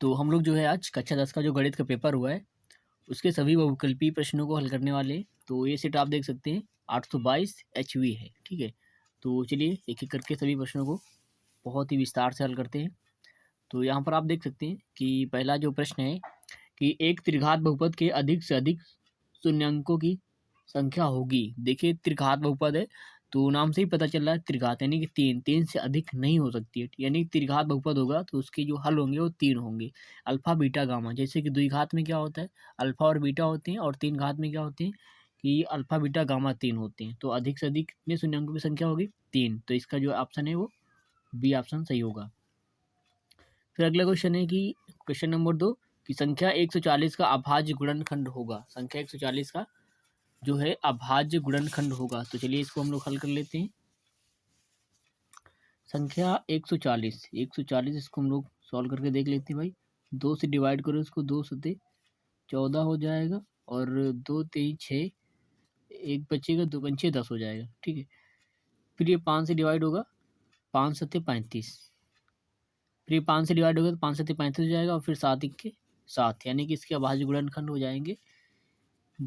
तो हम लोग जो है आज कक्षा 10 का जो गणित का पेपर हुआ है, उसके सभी बहुविकल्पीय प्रश्नों को हल करने वाले हैं। तो ये सेट आप देख सकते हैं 822 एचवी है, ठीक है। तो चलिए एक-एक करके सभी प्रश्नों को बहुत ही विस्तार से हल करते हैं। तो यहाँ पर आप देख सकते हैं कि पहला जो प्रश्न है कि एक त्रिघात बहुपद के अधिक से अधिक शून्यांकों की संख्या होगी। देखिए त्रिघात बहुपद है, तो नाम से ही पता चल रहा है त्रिघात यानी कि 3 से अधिक नहीं हो सकती है। यानी त्रिघात बहुपद होगा तो उसके जो हल होंगे वो 3 होंगे। Alpha, beta, gamma. जैसे कि द्विघात में क्या होता है, अल्फ़ा और बीटा होते हैं, और 3 घात में क्या होते हैं कि अल्फ़ा, बीटा, गामा 3 होते हैं। तो अधिक से अधिक कितने शून्यांकों की संख्या होगी? 3। तो इसका जो ऑप्शन है वो बी ऑप्शन सही होगा। फिर अगला क्वेश्चन है कि क्वेश्चन नंबर 2 कि संख्या 140 का अभाज्य गुणनखंड होगा। संख्या 140 का जो है अभाज्य गुणनखंड होगा। तो चलिए इसको हम लोग हल कर लेते हैं। संख्या 140 इसको हम लोग सॉल्व करके देख लेते हैं भाई। 2 से डिवाइड करो इसको, 2 सते 14 हो जाएगा, और 2 तेई 6, एक बचेगा, 2 पंचे 10 हो जाएगा, ठीक है। फिर ये 5 से डिवाइड होगा, 5 सते 35। फिर ये 5 से डिवाइड होगा तो 5 सते 35 हो जाएगा, और फिर 7 इक्के 7, यानी कि इसके अभाज्य गुणनखंड हो जाएंगे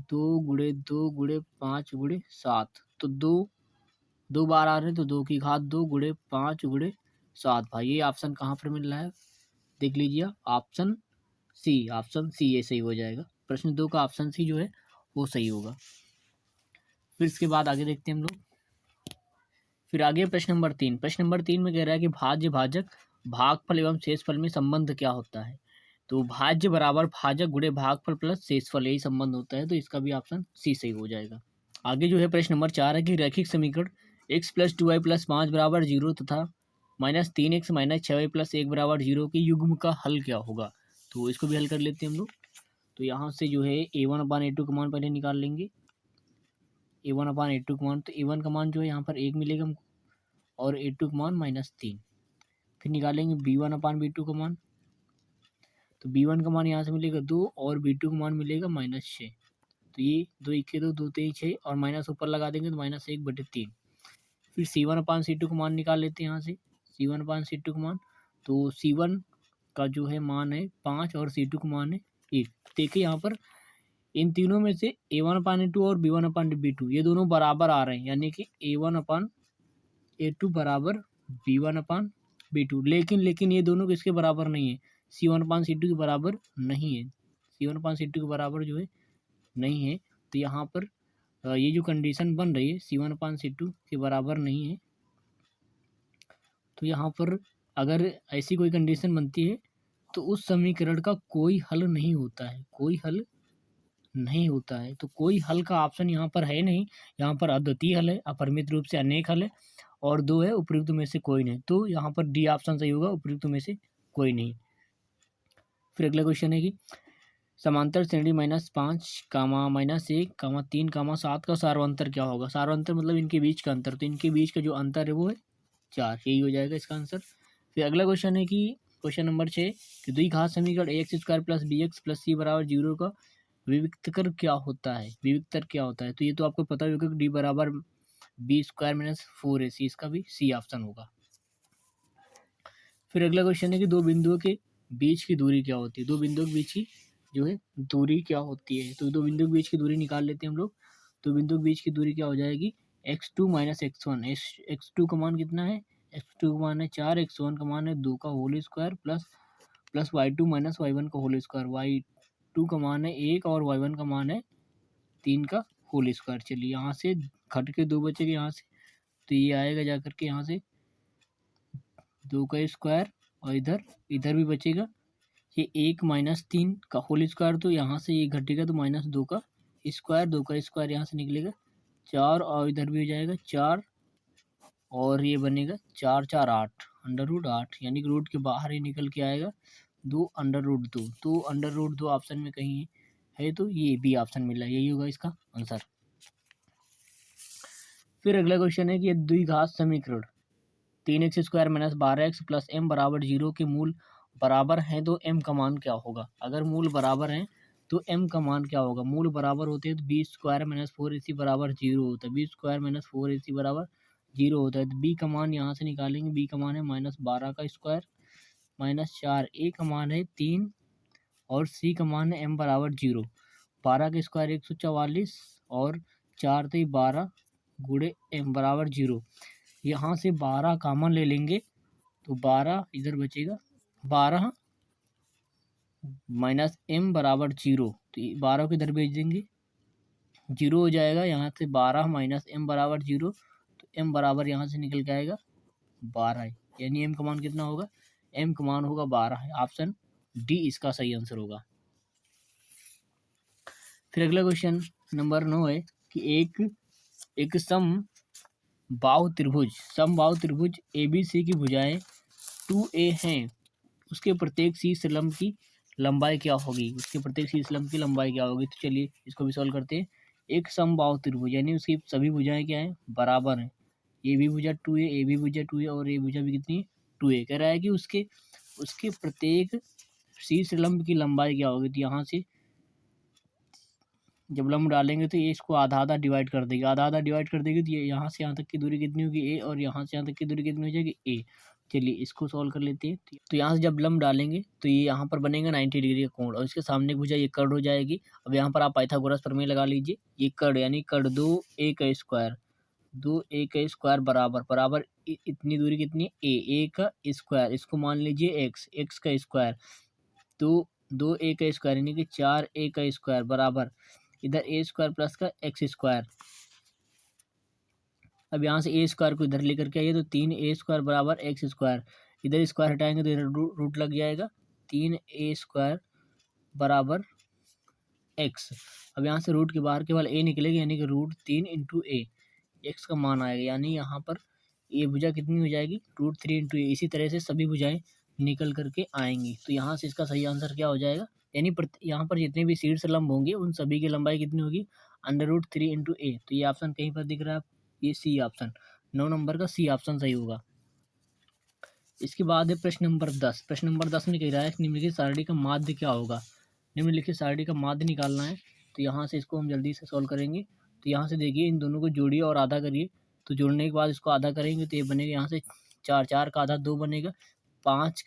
2 गुणे 2 गुणे 5 गुणे 7। तो 2 बार आ रहे हैं तो 2 की घात 2 गुणे 5 गुणे 7। भाई ये ऑप्शन कहाँ पर मिल रहा है, देख लीजिए ऑप्शन सी ये सही हो जाएगा। प्रश्न 2 का ऑप्शन सी जो है वो सही होगा। फिर इसके बाद आगे देखते हैं हम लोग। फिर आगे प्रश्न नंबर 3। प्रश्न नंबर 3 में कह रहा है कि भाज्य भाजक भागफल एवं शेषफल में संबंध क्या होता है। तो भाज्य बराबर भाजक गुणे भागफल प्लस शेषफल, यही संबंध होता है। तो इसका भी ऑप्शन सी सही हो जाएगा। आगे जो है प्रश्न नंबर 4 है कि रैखिक समीकरण x + 2y + 5 बराबर 0 तथा -3x - 6y + 1 बराबर 0 की युग्म का हल क्या होगा। तो इसको भी हल कर लेते हैं हम लोग। तो यहाँ से जो है a1/a2 का मान पहले निकाल लेंगे। a1/a2 का मान, तो a1 का मान जो है यहाँ पर 1 मिलेगा हमको, और a2 का मान -3। फिर निकालेंगे b1/b2 का मान। तो b1 का मान यहाँ से मिलेगा 2, और b2 का मान मिलेगा -6। तो ये 2 इक्के 2, 2 तेई 6, और माइनस ऊपर लगा देंगे तो -1/3। फिर C1/C2 का मान निकाल लेते हैं यहाँ से। C1/C2 का मान, तो C1 का जो है मान है 5, और C2 का मान है 1। देखिए यहाँ पर इन तीनों में से A1/A2 और B1/B2 ये दोनों बराबर आ रहे हैं, यानी कि A1/A2 बराबर B1/B2। लेकिन ये दोनों किसके बराबर नहीं है, C1/C2 के बराबर नहीं है। C1/C2 के बराबर जो है नहीं है। तो यहाँ पर ये जो कंडीशन बन रही है C1/C2 के बराबर नहीं है। तो यहाँ पर अगर ऐसी कोई कंडीशन बनती है तो उस समीकरण का कोई हल नहीं होता है, कोई हल नहीं होता है। तो कोई हल का ऑप्शन यहाँ पर है नहीं। यहाँ पर अद्वितीय हल है, अपरिमित रूप से अनेक हल है, और 2 है उपयुक्त में से कोई नहीं। तो यहाँ पर डी ऑप्शन सही होगा, उपयुक्त में से कोई नहीं। फिर अगला क्वेश्चन है कि समांतर श्रेणी -5, -1, 3, 7 का सार्वंतर क्या होगा। सार्वंतर मतलब इनके बीच का अंतर। तो इनके बीच का जो अंतर है वो है 4, यही हो जाएगा इसका आंसर। फिर अगला क्वेश्चन है कि क्वेश्चन नंबर 6 कि द्विघात समीकरण ax² + bx + c बराबर 0 का विविक्तर क्या होता है। विविक्तर क्या होता है, तो ये तो आपको पता होगा कि d बराबर b² - 4ac, इसका भी सी ऑप्शन होगा। फिर अगला क्वेश्चन है कि दो बिंदुओं के बीच की दूरी क्या होती है। दो बिंदुओं के बीच की जो है दूरी क्या होती है, तो दो बिंदुओं के बीच की दूरी निकाल लेते हैं हम लोग। तो बिंदुओं के बीच की दूरी क्या हो जाएगी, x2 - x1। x2 का मान कितना है, x2 का मान है 4, x1 का मान है 2 का whole square plus y2 - y1 का होल स्क्वायर। y2 का मान है 1, और y1 का मान है 3 का होल स्क्वायर। चलिए यहाँ से घट के 2 बचेगा यहाँ से, तो ये आएगा जा करके यहाँ से 2 का स्क्वायर, और इधर भी बचेगा ये 1 - 3 का होल स्क्वायर। तो यहाँ से ये घटेगा तो -2 का स्क्वायर, 2 का स्क्वायर यहाँ से निकलेगा 4, और इधर भी हो जाएगा 4, और ये बनेगा 4 4 8, √8, यानी कि रूट के बाहर ही निकल के आएगा 2 √2। तो √2 ऑप्शन में कहीं है, तो ये बी ऑप्शन मिला, यही होगा इसका आंसर। फिर अगला क्वेश्चन है कि द्विघात समीकरण 3x² - 12x + m बराबर 0 के मूल बराबर हैं तो m का मान क्या होगा। अगर मूल बराबर हैं तो m का मान क्या होगा। मूल बराबर होते हैं तो b² - 4ac बराबर 0 होता है। b² - 4ac बराबर 0 होता है। तो b का मान यहाँ से निकालेंगे, b का मान है -12 का स्क्वायर माइनस 4, ए का मान है 3 और सी का मान है m बराबर 0। 12 का स्क्वायर 144 और 4 तो 12 गुणे m बराबर 0। यहाँ से 12 कॉमन ले लेंगे तो 12 इधर बचेगा, 12 माइनस m बराबर 0, तो 12 को इधर भेज देंगे, 0 हो जाएगा। यहाँ से 12 माइनस m बराबर 0, तो m बराबर यहाँ से निकल के आएगा 12, यानी m का मान कितना होगा, m का मान होगा 12। ऑप्शन डी इसका सही आंसर होगा। फिर अगला क्वेश्चन नंबर 9 है कि एक समबाहु त्रिभुज ABC की भुजाएं 2a हैं, उसके प्रत्येक शीर्ष लंब की लंबाई क्या होगी, तो चलिए इसको भी सॉल्व करते हैं। एक समबाहु त्रिभुज यानी उसकी सभी भुजाएं क्या हैं, बराबर हैं। ये भी भुजा 2a, ये भी भुजा 2a और ये भुजा भी कितनी है, 2a। कह रहा है कि उसके प्रत्येक शीर्ष लंब की लंबाई क्या होगी, तो यहाँ से जब लंब डालेंगे तो ये इसको आधा आधा डिवाइड कर देगी, तो ये यहाँ से यहाँ तक की दूरी कितनी होगी, ए, और यहाँ से यहाँ तक की दूरी कितनी हो जाएगी, ए। चलिए इसको सॉल्व कर लेते हैं। तो यहाँ से जब लंब डालेंगे तो ये यहाँ पर बनेगा 90 डिग्री का कोण, और इसके सामने की भुजा ये कर्ड हो जाएगी। अब यहाँ पर आप पाइथागोरस प्रमेय लगा लीजिए। ये कर्ड यानी कर्ड 2a का स्क्वायर बराबर इतनी दूरी कितनी, ए का स्क्वायर, इसको मान लीजिए एक्स का स्क्वायर, तो 2a का स्क्वायर यानी कि 4a का स्क्वायर बराबर इधर ए स्क्वायर प्लस का एक्स स्क्वायर। अब यहाँ से ए स्क्वायर को इधर लेकर के आइए, तो 3a स्क्वायर बराबर एक्स स्क्वायर, इधर स्क्वायर हटाएंगे तो इधर रूट लग जाएगा, 3a स्क्वायर बराबर एक्स। अब यहाँ से रूट के बाहर केवल a निकलेगी, यानी कि √3 इंटू ए, एक्स का मान आएगा, यानी यहाँ पर ये भुजा कितनी हो जाएगी, √3 इंटू ए। इसी तरह से सभी भुजाएं निकल करके आएंगी, तो यहाँ से इसका सही आंसर क्या हो जाएगा, यानी यहाँ पर जितने भी शीर्ष लंब होंगे उन सभी की लंबाई कितनी होगी, √3 इंटू ए। तो ये ऑप्शन कहीं पर दिख रहा है, ये सी ऑप्शन, 9 नंबर का सी ऑप्शन सही होगा। इसके बाद है प्रश्न नंबर 10। प्रश्न नंबर 10 में कह रहा है निम्नलिखित सारणी का माध्य क्या होगा। निम्नलिखित सारणी का माध्य निकालना है, तो यहाँ से इसको हम जल्दी से सॉल्व करेंगे। तो यहाँ से देखिए इन दोनों को जोड़िए और आधा करिए, तो जोड़ने के बाद इसको आधा करेंगे तो ये बनेगा यहाँ से 4 का आधा 2 बनेगा, 5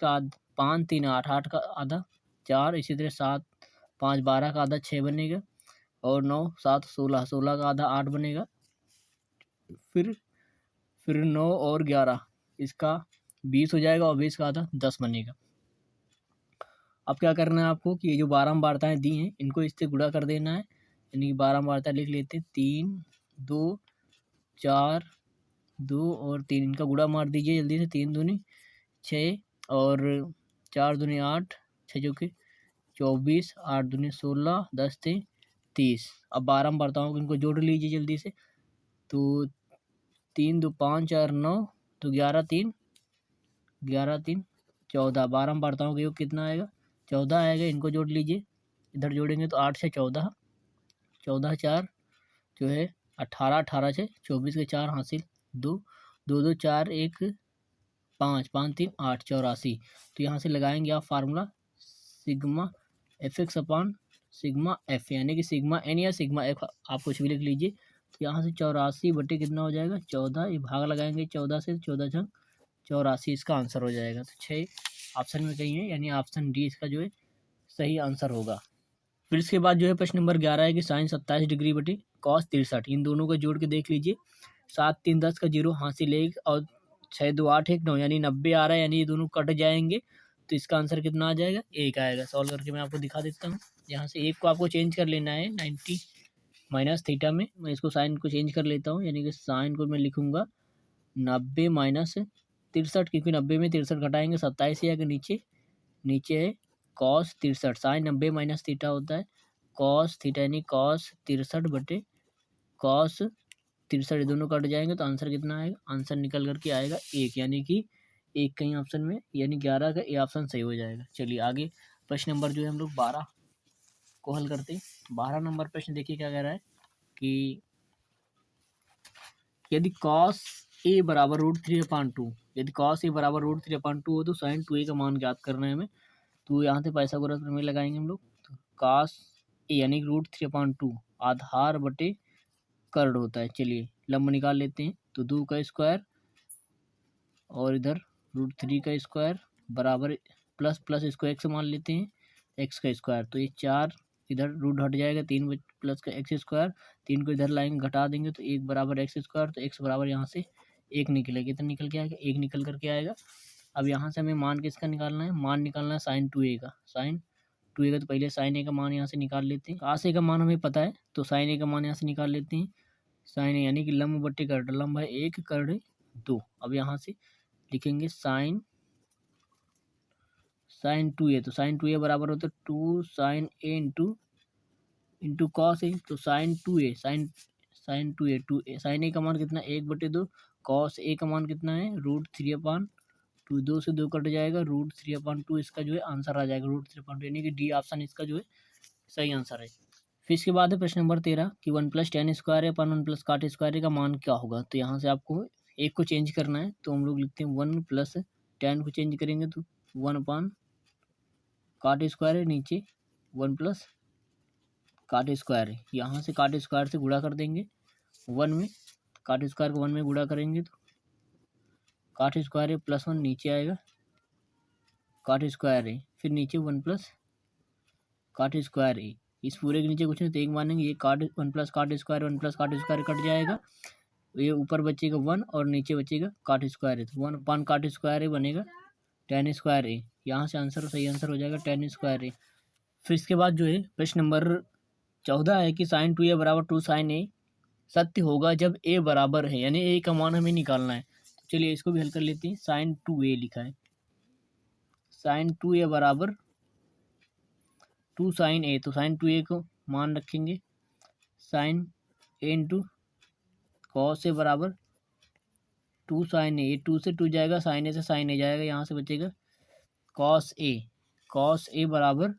3 8 का आधा 4, इसी तरह 7 5 12 का आधा 6 बनेगा, और 9 7 16 का आधा 8 बनेगा, फिर 9 और 11 इसका 20 हो जाएगा, और 20 का आधा 10 बनेगा। अब क्या करना है आपको कि ये जो बारंबारताएं दी हैं इनको इससे गुणा कर देना है, यानी कि बारंबारता लिख लेते हैं, 3 2 4 2 और 3, इनका गुणा मार दीजिए जल्दी से, 3 दूनी 6 और 4 दूनी 8, 6 चौके 24, 8 दूनी 16, 10 थे 30। अब बारंबारताओं को इनको जोड़ लीजिए जल्दी से, तो 3 2 5 4 9, तो 11 3 14। बारंबारताओं का योग कितना आएगा, 14 आएगा। इनको जोड़ लीजिए, इधर जोड़ेंगे तो 8 से 14, 14 4 जो है 18, 18 से 24 के 4 हासिल, 2 2 2 4 1 5 5 3 8, 84। तो यहाँ से लगाएंगे आप formula sigma fx upon sigma f, यानी कि सिग्मा n या सिग्मा f आप कुछ भी लिख लीजिए। तो यहाँ से 84 बटे कितना हो जाएगा, 14, ये भाग लगाएंगे 14 से, 14 छंग 84, इसका आंसर हो जाएगा। तो 6 ऑप्शन में कहीं है, यानी ऑप्शन डी इसका जो है सही आंसर होगा। फिर इसके बाद जो है प्रश्न नंबर 11 है कि साइन 27 डिग्री बटे कॉस 63, इन दोनों को जोड़ के देख लीजिए। 7 3 10 का 0 हासिल 1 और 6 2 8 1 9, यानी 90 आ रहा है, यानी ये दोनों कट जाएंगे, तो इसका आंसर कितना आ जाएगा, 1 आएगा। सॉल्व करके मैं आपको दिखा देता हूँ। यहाँ से 1 को आपको चेंज कर लेना है 90 माइनस थीटा में, मैं इसको साइन को चेंज कर लेता हूँ, यानी कि साइन को मैं लिखूँगा 90 माइनस 63, क्योंकि 90 में 63 घटाएंगे 27 आएगा, नीचे है कॉस 63, साइन 90 माइनस थीटा होता है कॉस थीटा, यानी कॉस 63 बटे कॉस 63, दोनों कट जाएंगे, तो आंसर कितना आएगा, आंसर निकल करके आएगा 1, यानी कि 1 कहीं ऑप्शन में, यानी 11 का ए ऑप्शन सही हो जाएगा। चलिए आगे प्रश्न नंबर जो है हम लोग 12 को हल करते हैं। 12 नंबर प्रश्न देखिए क्या कह रहा है कि यदि कॉस ए बराबर √3/2, यदि कॉस ए बराबर √3/2 हो तो साइन 2a का मान ज्ञात करना है हमें। तो यहाँ से पाइथागोरस प्रमेय लगाएंगे हम लोग। तो कॉस ए यानी √3/2 आधार बटे कर्ड होता है। चलिए लंब निकाल लेते हैं, तो 2 का स्क्वायर और इधर √3 का स्क्वायर बराबर प्लस प्लस इसको एक्स मान लेते हैं, एक्स का स्क्वायर, तो ये 4 इधर रूट हट जाएगा, 3 प्लस का एक्स स्क्वायर, 3 को इधर लाएंगे घटा देंगे तो 1 बराबर एक्स स्क्वायर, तो एक्स बराबर यहाँ से 1 निकलेगा, कितना निकल के आएगा, 1 निकल करके आएगा। अब यहाँ से हमें मान किसका निकालना है, मान निकालना है साइन 2a का, साइन 2a का, तो पहले साइन a का मान यहाँ से निकाल लेते हैं, cos a का मान हमें पता है तो साइन a का मान यहाँ से निकाल लेते हैं, साइन a यानी कि लंब बट्टे कर्ण, लंब है 1 कर्ण 2। अब यहाँ से लिखेंगे साइन 2a, तो साइन 2a बराबर होता है 2 sign a into cos A, तो sign 2a sign 2a sign ए का मान कितना 1/2, कॉस ए का मान कितना है √3/2, 2 से 2 कट जाएगा, √3/2 इसका जो है आंसर आ जाएगा, √3/2 यानी कि डी ऑप्शन इसका जो है सही आंसर है। फिर इसके बाद है प्रश्न नंबर 13 कि 1 + tan स्क्वायर है अपन 1 + cot स्क्वायर का मान क्या होगा। तो यहाँ से आपको एक को चेंज करना है, तो हम लोग लिखते हैं 1 + tan को चेंज करेंगे तो 1/cot स्क्वायर है, नीचे 1 + cot स्क्वायर है, यहाँ से cot स्क्वायर से गुणा कर देंगे 1 में, cot स्क्वायर को 1 में गुणा करेंगे तो cot स्क्वायर है +1 नीचे आएगा cot स्क्वायर है, फिर नीचे 1 + cot स्क्वायर है, इस पूरे के नीचे कुछ नहीं तो एक मानेंगे, ये 1 + cot square 1 + cot square cut जाएगा, ये ऊपर बचेगा 1 और नीचे बचेगा cot स्क्वायर है, तो 1/cot स्क्वायर है बनेगा tan स्क्वायर है, यहाँ से आंसर सही आंसर हो जाएगा tan स्क्वायर है। फिर इसके बाद जो है प्रश्न नंबर 14 है कि साइन 2a बराबर 2 साइन a सत्य होगा जब a बराबर है, यानी a का मान हमें निकालना है। तो चलिए इसको भी हल कर लेते हैं, साइन 2a लिखा है, साइन 2a बराबर 2 साइन a, तो साइन 2a को मान रखेंगे sign a into cos A बराबर 2 साइन ए, 2 से 2 जाएगा, साइन ए से साइन ए जाएगा, यहाँ से बचेगा कॉस ए बराबर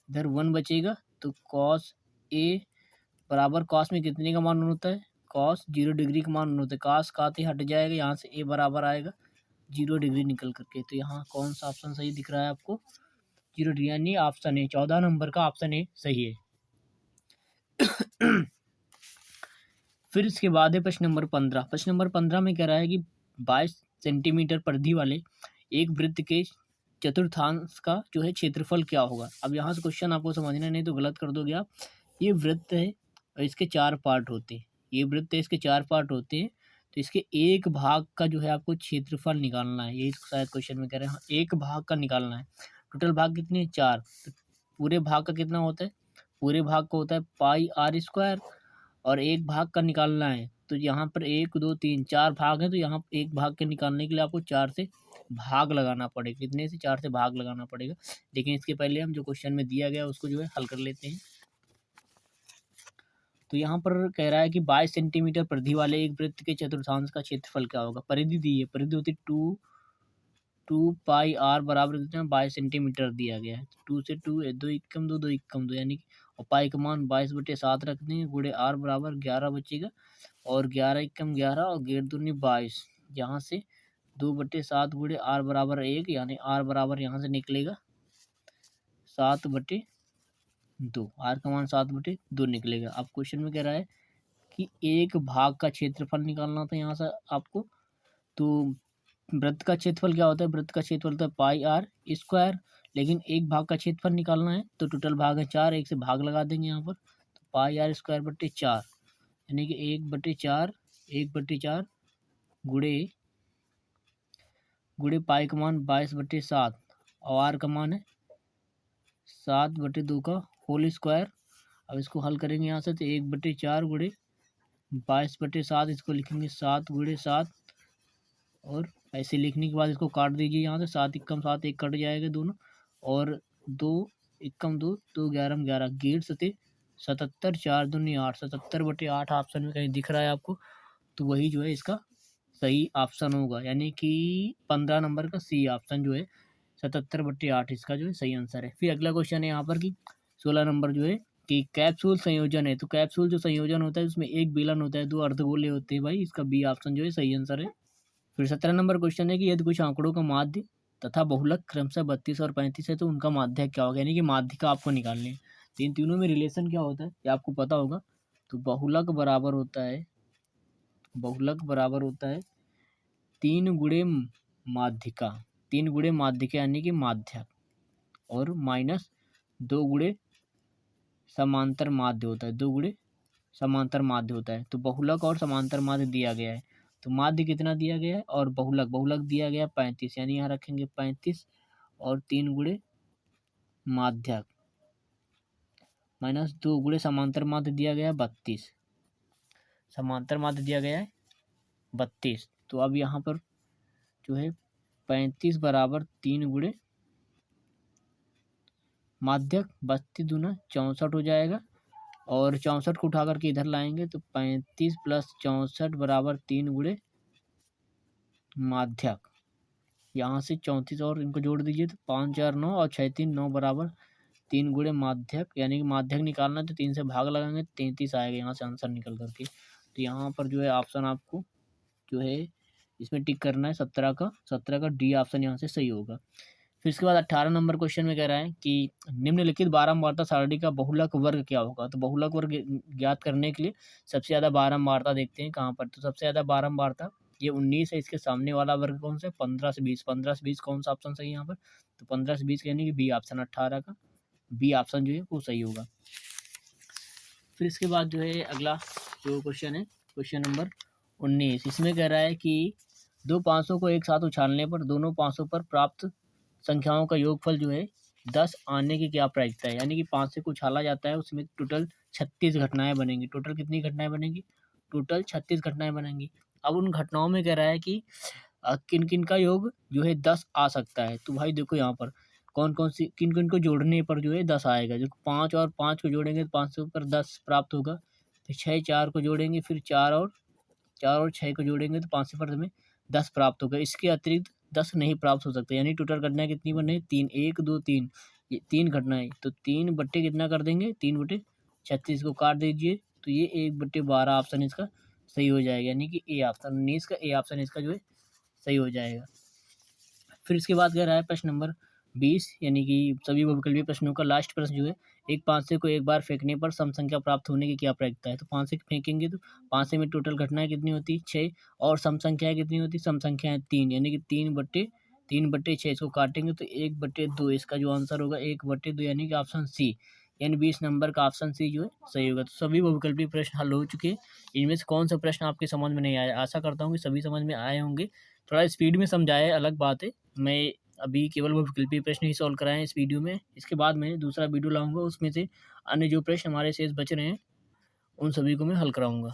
इधर 1 बचेगा, तो कॉस ए बराबर कॉस में कितने का मान होता है, कॉस 0 डिग्री का मान होता है, कॉस काते हट जाएगा, यहाँ से ए बराबर आएगा 0 डिग्री निकल करके। तो यहाँ कौन सा ऑप्शन सही दिख रहा है आपको, 0 डिग्री, यानी ऑप्शन ए 14 नंबर का ऑप्शन ए सही है। फिर इसके बाद है प्रश्न नंबर 15। प्रश्न नंबर 15 में कह रहा है कि 22 सेंटीमीटर परिधि वाले एक वृत्त के चतुर्थांश का जो है क्षेत्रफल क्या होगा। अब यहाँ से क्वेश्चन आपको समझना नहीं तो गलत कर दोगे आप। ये वृत्त है और इसके 4 पार्ट होते हैं, ये वृत्त है इसके 4 पार्ट होते हैं, तो इसके एक भाग का जो है आपको क्षेत्रफल निकालना है, यही शायद क्वेश्चन में कह रहे हैं, एक भाग का निकालना है। टोटल भाग कितने 4, तो पूरे भाग का कितना होता है, पूरे भाग का होता है πr², और एक भाग का निकालना है, तो यहाँ पर 1 2 3 4 भाग हैं, तो यहाँ एक भाग के निकालने के लिए आपको 4 से भाग लगाना पड़ेगा, कितने से 4 से भाग लगाना पड़ेगा। लेकिन इसके पहले हम जो क्वेश्चन में दिया गया उसको जो है हल कर लेते हैं। तो यहाँ पर कह रहा है कि 22 सेंटीमीटर परिधि वाले एक वृत्त के चतुर्थांश का क्षेत्रफल क्या होगा। परिधि दी है, परिधि होती 2πr बराबर कितना 22 सेंटीमीटर दिया गया है, 2 से 2 2 एकम 2 2 एकम 2 यानी कि, और पाई का मान 22/7 रख देंगे, गुणे आर बराबर 11 बचेगा, और 11 एकम 11 और 11 दूनी 22, यहाँ से 2/7 गुणे आर बराबर 1, यानी आर बराबर यहाँ से निकलेगा 7/2, आर का मान 7/2 निकलेगा। अब क्वेश्चन में कह रहा है कि एक भाग का क्षेत्रफल निकालना था यहाँ से आपको। तो वृत्त का क्षेत्रफल क्या होता है, वृत्त का क्षेत्रफल होता है πr², लेकिन एक भाग का क्षेत्रफल निकालना है, तो टोटल भाग है 4, एक से भाग लगा देंगे यहाँ पर, तो πr²/4 यानी कि 1/4 गुणे पाई का मान 22/7 और आर का मान है 7/2 का होल स्क्वायर। अब इसको हल करेंगे यहाँ से, तो 1/4 गुणे 22/7, इसको लिखेंगे 7 गुणे 7, और ऐसे लिखने के बाद इसको काट दीजिए, यहाँ से 7 एकम 7 एक कट जाएगा दोनों, और 2 एकम 2 2 11 11 गेट सते 77 4 दूनी 8, 77/8 ऑप्शन में कहीं दिख रहा है आपको, तो वही जो है इसका सही ऑप्शन होगा, यानी कि 15 नंबर का सी ऑप्शन जो है 77/8 इसका जो है सही आंसर है। फिर अगला क्वेश्चन है यहाँ पर कि 16 नंबर जो है कि कैप्सूल संयोजन है, तो कैप्सूल जो संयोजन होता है उसमें एक बेलन होता है, 2 अर्धगोले होते हैं भाई, इसका बी ऑप्शन जो है सही आंसर है। फिर 17 नंबर क्वेश्चन है कि यदि कुछ आंकड़ों का माध्य तथा बहुलक क्रमशः 32 और 35 है तो उनका माध्य क्या होगा, यानी कि माध्यिका आपको निकालनी है। तो इन तीनों में रिलेशन क्या होता है ये आपको पता होगा। तो बहुलक बराबर होता है 3 गुणे माध्यिका, 3 गुणे माध्यिका यानी कि माध्यक, और माइनस 2 गुणे समांतर माध्य होता है, 2 गुणे समांतर माध्य होता है। तो बहुलक और समांतर माध्य दिया गया है, तो माध्य कितना दिया गया है और बहुलक बहुलक दिया गया है 35, यानी यहाँ रखेंगे 35 और 3 गुणे माध्यक माइनस 2 गुणे समांतर माध्य दिया गया है 32, समांतर माध्य दिया गया है 32। तो अब यहाँ पर जो है 35 बराबर 3 गुणे माध्यक 32 दूना 64 हो जाएगा, और 64 को उठा करके इधर लाएंगे तो 35 प्लस 64 बराबर 3 गुणे माध्यक। यहाँ से 34 और इनको जोड़ दीजिए तो 5 4 9 और 6 3 9 बराबर 3 गुणे माध्यक, यानी कि माध्यक निकालना है तो 3 से भाग लगाएंगे 33 आएगा यहाँ से आंसर निकल करके। तो यहाँ पर जो है ऑप्शन आपको जो है इसमें टिक करना है 17 का डी ऑप्शन यहाँ से सही होगा। फिर इसके बाद 18 नंबर क्वेश्चन में कह रहा है कि निम्नलिखित बारंबारता सारणी का बहुलक वर्ग क्या होगा। तो बहुलक वर्ग ज्ञात करने के लिए सबसे ज़्यादा बारंबारता देखते हैं कहाँ पर। तो सबसे ज़्यादा बारंबारता ये 19 है, इसके सामने वाला वर्ग कौन सा है 15 से 20, 15 से 20 कौन सा ऑप्शन सही है यहाँ पर। तो 15 से 20 यानी कि बी ऑप्शन 18 का बी ऑप्शन जो है वो सही होगा। फिर इसके बाद जो है अगला जो क्वेश्चन है क्वेश्चन नंबर 19, इसमें कह रहा है कि दो 500 को एक साथ उछालने पर दोनों 500 पर प्राप्त संख्याओं का योगफल जो है 10 आने की क्या प्रायिकता है। यानी कि 500 को उछाला जाता है, उसमें टोटल 36 घटनाएं बनेंगी। टोटल कितनी घटनाएं बनेंगी, टोटल 36 घटनाएं बनेंगी। अब उन घटनाओं में कह रहा है कि किन किन का योग जो है 10 आ सकता है। तो भाई देखो यहाँ पर कौन कौन सी किन किन को जोड़ने पर जो है 10 आएगा। जो 5 और 5 को जोड़ेंगे तो 500 पर 10 प्राप्त होगा। फिर 6 4 को जोड़ेंगे, फिर 4 और 6 को जोड़ेंगे तो 500 पर हमें 10 प्राप्त होगा। इसके अतिरिक्त 10 नहीं प्राप्त हो सकते, यानी टोटल घटनाएं कितनी बन रही, 3 1 2 3, ये 3 घटनाएं। तो 3 बट्टे कितना कर देंगे, 3 बट्टे 36 को काट दीजिए तो ये 1 बट्टे 12 ऑप्शन इसका सही हो जाएगा, यानी कि ए ऑप्शन 19 का ए ऑप्शन इसका जो है सही हो जाएगा। फिर इसके बाद कह रहा है प्रश्न नंबर 20, यानी कि सभी बहुविकल्पीय प्रश्नों का लास्ट प्रश्न जो है, एक 500 को एक बार फेंकने पर सम संख्या प्राप्त होने की क्या प्रायिकता है। तो 500 फेंकेंगे तो 500 में टोटल घटनाएं कितनी होती, 6, और सम संख्याएं कितनी होती, सम संख्याएं 3, यानी कि 3/6। इसको काटेंगे तो 1/2, इसका जो आंसर होगा 1/2, यानी कि ऑप्शन सी, यानी 20 नंबर का ऑप्शन सी जो है सही होगा। तो सभी बहुविकल्पीय प्रश्न हल हो चुके हैं। इनमें से कौन सा प्रश्न आपके समझ में नहीं आया, आशा करता हूँ कि सभी समझ में आए होंगे। थोड़ा स्पीड में समझाया है, अलग बात है। मैं अभी केवल वो विकल्पीय प्रश्न ही सॉल्व कराए हैं इस वीडियो में। इसके बाद मैं दूसरा वीडियो लाऊंगा, उसमें से अन्य जो प्रश्न हमारे शेष बच रहे हैं उन सभी को मैं हल कराऊंगा।